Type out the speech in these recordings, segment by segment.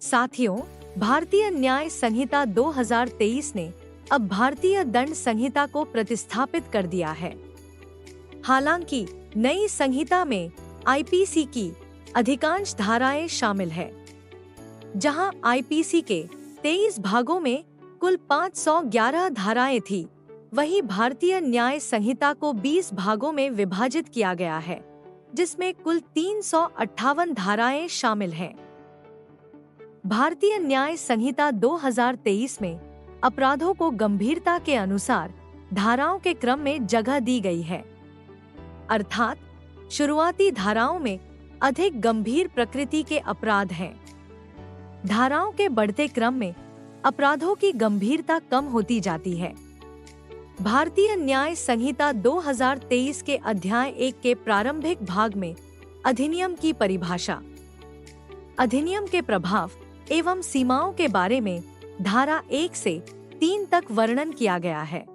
साथियों, भारतीय न्याय संहिता 2023 ने अब भारतीय दंड संहिता को प्रतिस्थापित कर दिया है। हालांकि नई संहिता में आईपीसी की अधिकांश धाराएं शामिल है। जहां आईपीसी के 23 भागों में कुल 511 धाराएं थी, वहीं भारतीय न्याय संहिता को 20 भागों में विभाजित किया गया है, जिसमें कुल 358 धाराएं शामिल हैं। भारतीय न्याय संहिता 2023 में अपराधों को गंभीरता के अनुसार धाराओं के क्रम में जगह दी गई है। अर्थात शुरुआती धाराओं में अधिक गंभीर प्रकृति के अपराध हैं। धाराओं के बढ़ते क्रम में अपराधों की गंभीरता कम होती जाती है। भारतीय न्याय संहिता 2023 के अध्याय 1 के प्रारंभिक भाग में अधिनियम की परिभाषा, अधिनियम के प्रभाव एवं सीमाओं के बारे में धारा 1 से 3 तक वर्णन किया गया है।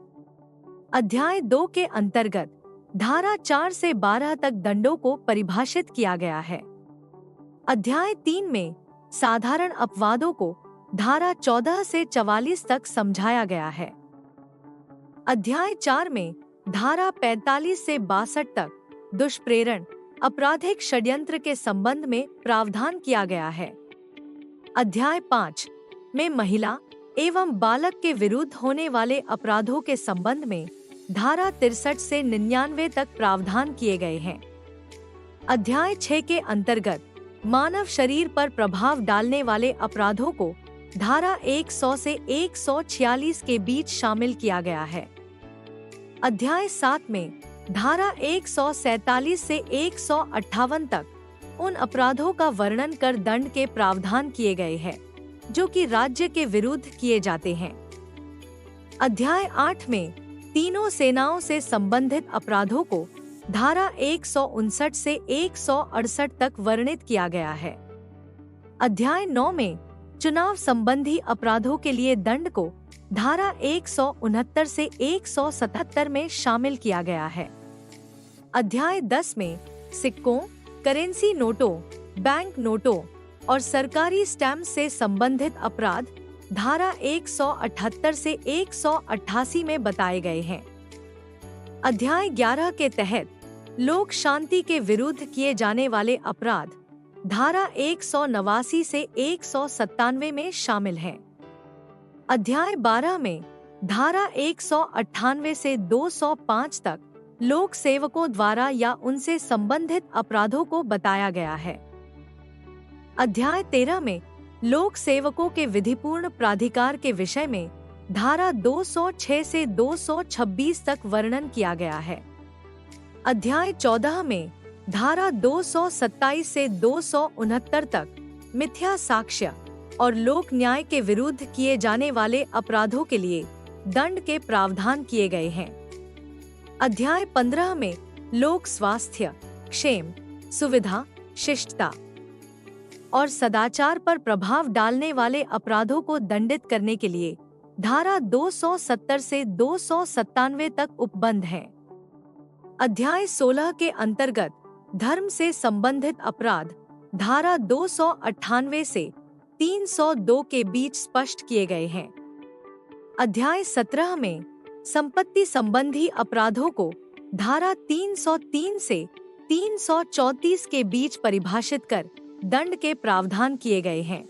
अध्याय 2 के अंतर्गत धारा 4 से 12 तक दंडों को परिभाषित किया गया है। अध्याय 3 में साधारण अपवादों को धारा 14 से 44 तक समझाया गया है। अध्याय 4 में धारा 45 से 62 तक दुष्प्रेरण आपराधिक षड्यंत्र के संबंध में प्रावधान किया गया है। अध्याय 5 में महिला एवं बालक के विरुद्ध होने वाले अपराधों के संबंध में धारा 63 से 99 तक प्रावधान किए गए हैं। अध्याय 6 के अंतर्गत मानव शरीर पर प्रभाव डालने वाले अपराधों को धारा 100 से 146 के बीच शामिल किया गया है। अध्याय 7 में धारा 147 से 158 तक उन अपराधों का वर्णन कर दंड के प्रावधान किए गए हैं जो कि राज्य के विरुद्ध किए जाते हैं। अध्याय 8 में तीनों सेनाओं से संबंधित अपराधों को धारा 159 से 168 तक वर्णित किया गया है। अध्याय 9 में चुनाव संबंधी अपराधों के लिए दंड को धारा 169 से 177 में शामिल किया गया है। अध्याय 10 में सिक्कों, करेंसी नोटों, बैंक नोटों और सरकारी स्टैम्प से संबंधित अपराध धारा 178 से 188 में बताए गए हैं। अध्याय 11 के तहत लोक शांति के विरुद्ध किए जाने वाले अपराध धारा 189 से 197 में शामिल हैं। अध्याय 12 में धारा 198 से 205 तक लोक सेवकों द्वारा या उनसे संबंधित अपराधों को बताया गया है। अध्याय 13 में लोक सेवकों के विधिपूर्ण प्राधिकार के विषय में धारा 206 से 226 तक वर्णन किया गया है। अध्याय 14 में धारा 227 से 269 तक मिथ्या साक्ष्य और लोक न्याय के विरुद्ध किए जाने वाले अपराधों के लिए दंड के प्रावधान किए गए हैं। अध्याय 15 में लोक स्वास्थ्य, क्षेम, सुविधा, शिष्टता और सदाचार पर प्रभाव डालने वाले अपराधों को दंडित करने के लिए धारा 270 से 297 तक उपबंध है। अध्याय 16 के अंतर्गत धर्म से संबंधित अपराध धारा 298 से 302 के बीच स्पष्ट किए गए हैं। अध्याय 17 में संपत्ति संबंधी अपराधों को धारा 303 से 334 के बीच परिभाषित कर दंड के प्रावधान किए गए हैं।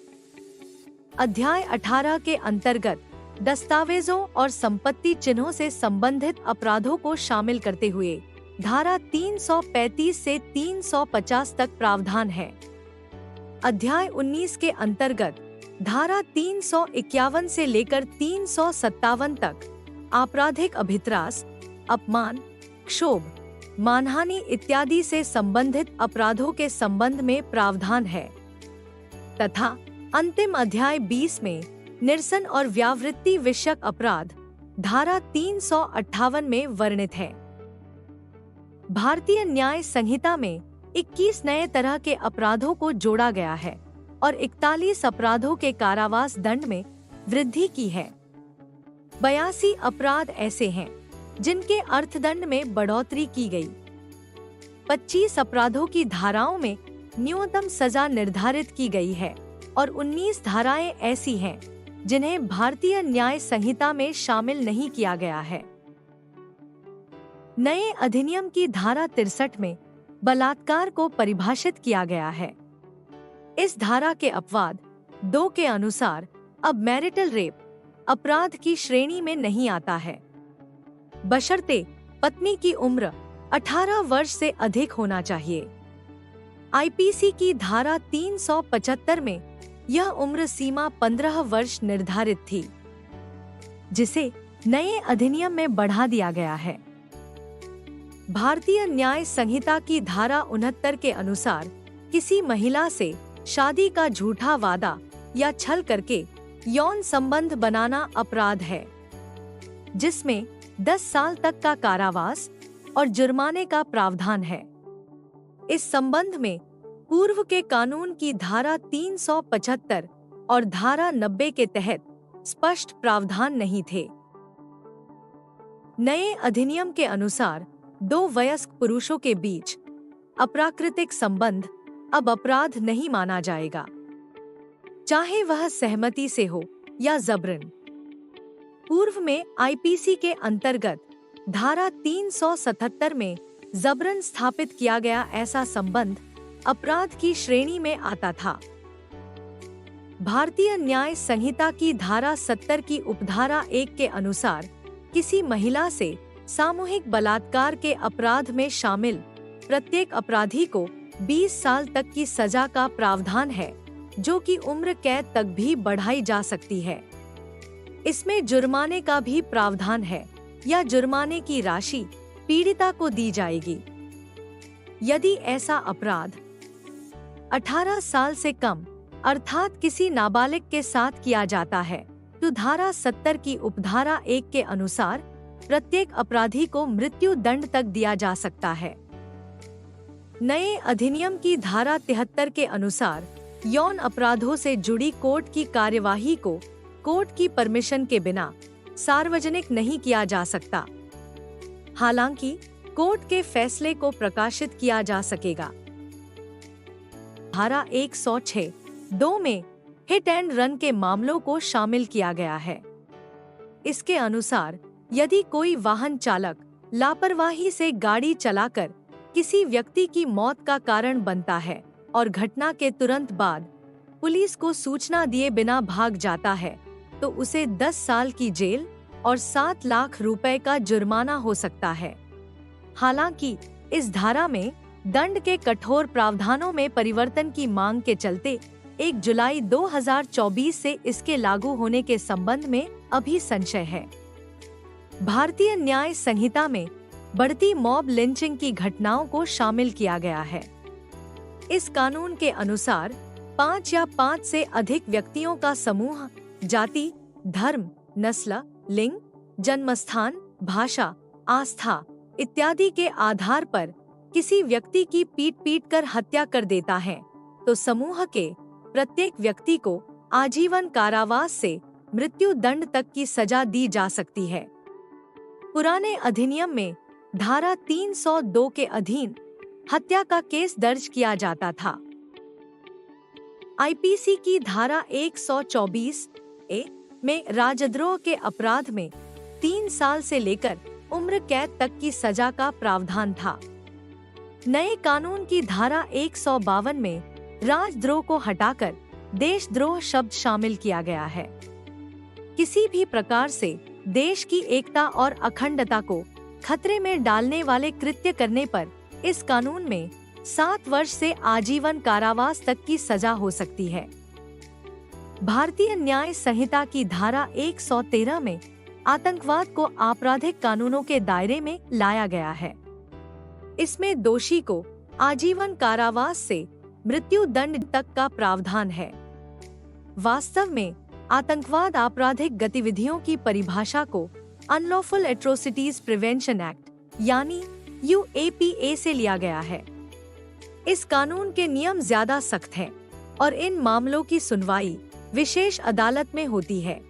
अध्याय 18 के अंतर्गत दस्तावेजों और संपत्ति चिन्हों से संबंधित अपराधों को शामिल करते हुए धारा 335 से 350 तक प्रावधान है। अध्याय 19 के अंतर्गत धारा 351 से लेकर 357 तक आपराधिक अभित्रास, अपमान, क्षोभ, मानहानि इत्यादि से संबंधित अपराधों के संबंध में प्रावधान है तथा अंतिम अध्याय 20 में निरसन और व्यावृत्ति विषयक अपराध धारा 358 में वर्णित है। भारतीय न्याय संहिता में 21 नए तरह के अपराधों को जोड़ा गया है और 41 अपराधों के कारावास दंड में वृद्धि की है। 82 अपराध ऐसे हैं जिनके अर्थदंड में बढ़ोतरी की गई। 25 अपराधों की धाराओं में न्यूनतम सजा निर्धारित की गई है और 19 धाराएं ऐसी हैं जिन्हें भारतीय न्याय संहिता में शामिल नहीं किया गया है। नए अधिनियम की धारा 63 में बलात्कार को परिभाषित किया गया है। इस धारा के अपवाद 2 के अनुसार अब मैरिटल रेप अपराध की श्रेणी में नहीं आता है, बशर्ते पत्नी की उम्र 18 वर्ष से अधिक होना चाहिए। आईपीसी की धारा 375 में यह उम्र सीमा 15 वर्ष निर्धारित थी, जिसे नए अधिनियम में बढ़ा दिया गया है। भारतीय न्याय संहिता की धारा 69 के अनुसार किसी महिला से शादी का झूठा वादा या छल करके यौन संबंध बनाना अपराध है, जिसमें 10 साल तक का कारावास और जुर्माने का प्रावधान है। इस संबंध में पूर्व के कानून की धारा 375 और धारा 90 के तहत स्पष्ट प्रावधान नहीं थे। नए अधिनियम के अनुसार 2 वयस्क पुरुषों के बीच अप्राकृतिक संबंध अब अपराध नहीं माना जाएगा, चाहे वह सहमति से हो या जबरन। पूर्व में आईपीसी के अंतर्गत धारा 377 में जबरन स्थापित किया गया ऐसा संबंध अपराध की श्रेणी में आता था। भारतीय न्याय संहिता की धारा 70 की उपधारा 1 के अनुसार किसी महिला से सामूहिक बलात्कार के अपराध में शामिल प्रत्येक अपराधी को 20 साल तक की सजा का प्रावधान है, जो कि उम्र कैद तक भी बढ़ाई जा सकती है। इसमें जुर्माने का भी प्रावधान है या जुर्माने की राशि पीड़िता को दी जाएगी। यदि ऐसा अपराध 18 साल से कम अर्थात किसी नाबालिग के साथ किया जाता है तो धारा 70 की उपधारा 1 के अनुसार प्रत्येक अपराधी को मृत्यु दंड तक दिया जा सकता है। नए अधिनियम की धारा 73 के अनुसार यौन अपराधों से जुड़ी कोर्ट की कार्यवाही को कोर्ट की परमिशन के बिना सार्वजनिक नहीं किया जा सकता। हालांकि कोर्ट के फैसले को प्रकाशित किया जा सकेगा। धारा 106(2) में हिट एंड रन के मामलों को शामिल किया गया है। इसके अनुसार यदि कोई वाहन चालक लापरवाही से गाड़ी चलाकर किसी व्यक्ति की मौत का कारण बनता है और घटना के तुरंत बाद पुलिस को सूचना दिए बिना भाग जाता है, तो उसे 10 साल की जेल और 7 लाख रुपए का जुर्माना हो सकता है। हालांकि इस धारा में दंड के कठोर प्रावधानों में परिवर्तन की मांग के चलते 1 जुलाई 2024 से इसके लागू होने के संबंध में अभी संशय है। भारतीय न्याय संहिता में बढ़ती मॉब लिंचिंग की घटनाओं को शामिल किया गया है। इस कानून के अनुसार 5 या 5 से अधिक व्यक्तियों का समूह जाति, धर्म, नस्ल, लिंग, जन्मस्थान, भाषा, आस्था इत्यादि के आधार पर किसी व्यक्ति की पीट कर हत्या कर देता है, तो समूह के प्रत्येक व्यक्ति को आजीवन कारावास से मृत्यु दंड तक की सजा दी जा सकती है। पुराने अधिनियम में धारा 302 के अधीन हत्या का केस दर्ज किया जाता था। आईपीसी की धारा 124(a) में राजद्रोह के अपराध में 3 साल से लेकर उम्र कैद तक की सजा का प्रावधान था। नए कानून की धारा 152 में राजद्रोह को हटाकर देशद्रोह शब्द शामिल किया गया है। किसी भी प्रकार से देश की एकता और अखंडता को खतरे में डालने वाले कृत्य करने पर इस कानून में 7 वर्ष से आजीवन कारावास तक की सजा हो सकती है। भारतीय न्याय संहिता की धारा 113 में आतंकवाद को आपराधिक कानूनों के दायरे में लाया गया है। इसमें दोषी को आजीवन कारावास से मृत्यु दंड तक का प्रावधान है। वास्तव में आतंकवाद आपराधिक गतिविधियों की परिभाषा को अनलॉफुल एट्रोसिटीज प्रिवेंशन एक्ट यानी UAPA से लिया गया है। इस कानून के नियम ज्यादा सख्त हैं और इन मामलों की सुनवाई विशेष अदालत में होती है।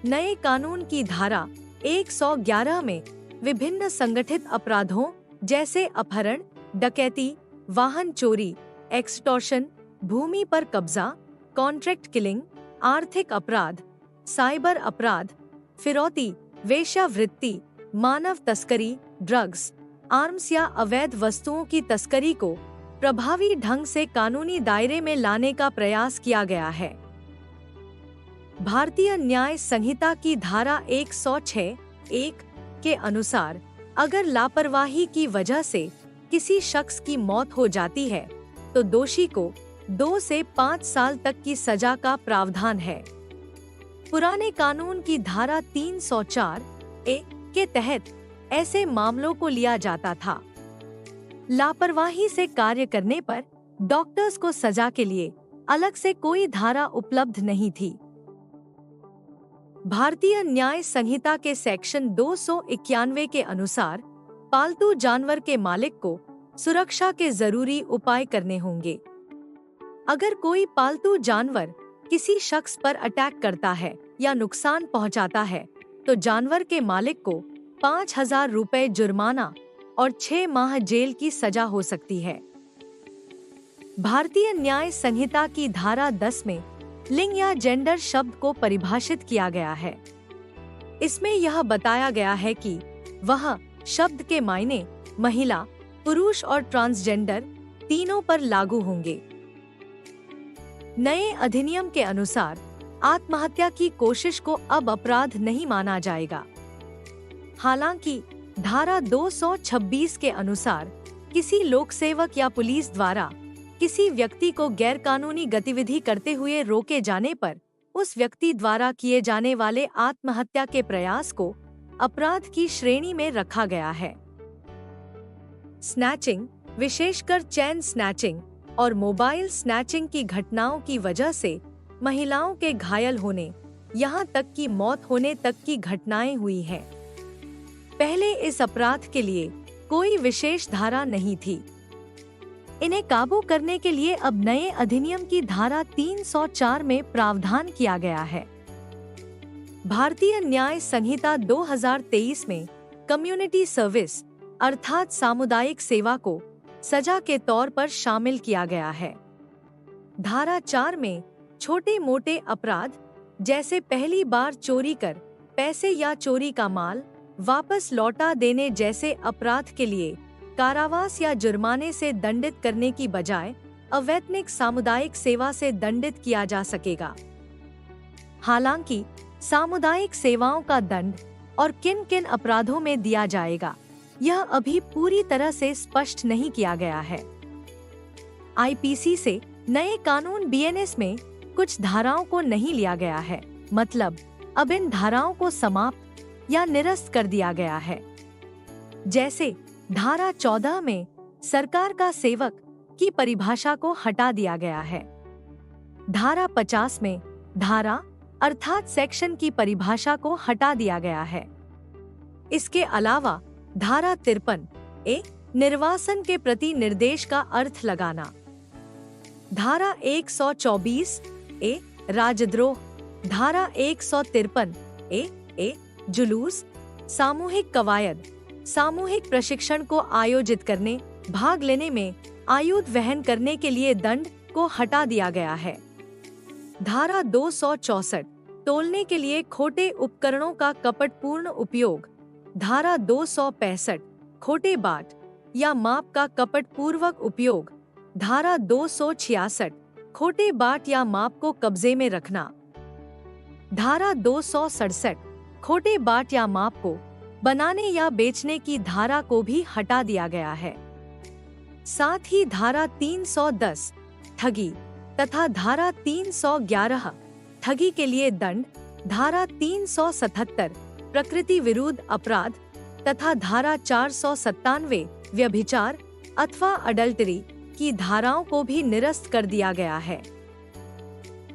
नए कानून की धारा 111 में विभिन्न संगठित अपराधों जैसे अपहरण, डकैती, वाहन चोरी, एक्सटॉर्शन, भूमि पर कब्जा, कॉन्ट्रैक्ट किलिंग, आर्थिक अपराध, साइबर अपराध, फिरौती, वेश्यावृत्ति, मानव तस्करी, ड्रग्स, आर्म्स या अवैध वस्तुओं की तस्करी को प्रभावी ढंग से कानूनी दायरे में लाने का प्रयास किया गया है। भारतीय न्याय संहिता की धारा 106(1) के अनुसार अगर लापरवाही की वजह से किसी शख्स की मौत हो जाती है तो दोषी को 2 से 5 साल तक की सजा का प्रावधान है। पुराने कानून की धारा 304(a) के तहत ऐसे मामलों को लिया जाता था। लापरवाही से कार्य करने पर डॉक्टर्स को सजा के लिए अलग से कोई धारा उपलब्ध नहीं थी। भारतीय न्याय संहिता के सेक्शन 291 के अनुसार पालतू जानवर के मालिक को सुरक्षा के जरूरी उपाय करने होंगे। अगर कोई पालतू जानवर किसी शख्स पर अटैक करता है या नुकसान पहुंचाता है तो जानवर के मालिक को 5,000 रुपए जुर्माना और 6 माह जेल की सजा हो सकती है। भारतीय न्याय संहिता की धारा 10 में लिंग या जेंडर शब्द को परिभाषित किया गया है। इसमें यह बताया गया है कि वह शब्द के मायने महिला, पुरुष और ट्रांसजेंडर तीनों पर लागू होंगे। नए अधिनियम के अनुसार आत्महत्या की कोशिश को अब अपराध नहीं माना जाएगा। हालांकि धारा 226 के अनुसार किसी लोकसेवक या पुलिस द्वारा किसी व्यक्ति को गैरकानूनी गतिविधि करते हुए रोके जाने पर उस व्यक्ति द्वारा किए जाने वाले आत्महत्या के प्रयास को अपराध की श्रेणी में रखा गया है। स्नैचिंग, विशेषकर चेन स्नैचिंग और मोबाइल स्नैचिंग की घटनाओं की वजह से महिलाओं के घायल होने, यहाँ तक कि मौत होने तक की घटनाएं हुई हैं। पहले इस अपराध के लिए कोई विशेष धारा नहीं थी। इन्हें काबू करने के लिए अब नए अधिनियम की धारा 304 में प्रावधान किया गया है। भारतीय न्याय संहिता 2023 में कम्युनिटी सर्विस अर्थात सामुदायिक सेवा को सजा के तौर पर शामिल किया गया है। धारा 4 में छोटे मोटे अपराध जैसे पहली बार चोरी कर पैसे या चोरी का माल वापस लौटा देने जैसे अपराध के लिए कारावास या जुर्माने से दंडित करने की बजाय अवैतनिक सामुदायिक सेवा से दंडित किया जा सकेगा। हालांकि सामुदायिक सेवाओं का दंड और किन किन अपराधों में दिया जाएगा यह अभी पूरी तरह से स्पष्ट नहीं किया गया है। आईपीसी से नए कानून बीएनएस में कुछ धाराओं को नहीं लिया गया है, मतलब अब इन धाराओं को समाप्त या निरस्त कर दिया गया है। जैसे धारा 14 में सरकार का सेवक की परिभाषा को हटा दिया गया है। धारा 50 में धारा अर्थात सेक्शन की परिभाषा को हटा दिया गया है। इसके अलावा धारा 53(a) निर्वासन के प्रति निर्देश का अर्थ लगाना, धारा 124(a) राजद्रोह, धारा 153(a) जुलूस, सामूहिक कवायद, सामूहिक प्रशिक्षण को आयोजित करने, भाग लेने में आयुध वहन करने के लिए दंड को हटा दिया गया है। धारा 264 तोलने के लिए खोटे उपकरणों का कपटपूर्ण उपयोग, धारा 265 खोटे बाट या माप का कपटपूर्वक उपयोग, धारा 266 खोटे बाट या माप को कब्जे में रखना, धारा 267 खोटे बाट या माप को बनाने या बेचने की धारा को भी हटा दिया गया है। साथ ही धारा 310 ठगी तथा धारा 311 ठगी के लिए दंड, धारा 377 प्रकृति विरुद्ध अपराध तथा धारा 497 व्यभिचार अथवा अडल्टरी की धाराओं को भी निरस्त कर दिया गया है।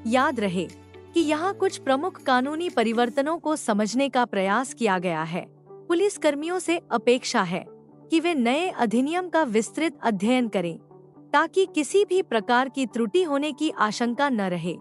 याद रहे कि यहाँ कुछ प्रमुख कानूनी परिवर्तनों को समझने का प्रयास किया गया है। पुलिस कर्मियों से अपेक्षा है कि वे नए अधिनियम का विस्तृत अध्ययन करें ताकि किसी भी प्रकार की त्रुटि होने की आशंका न रहे।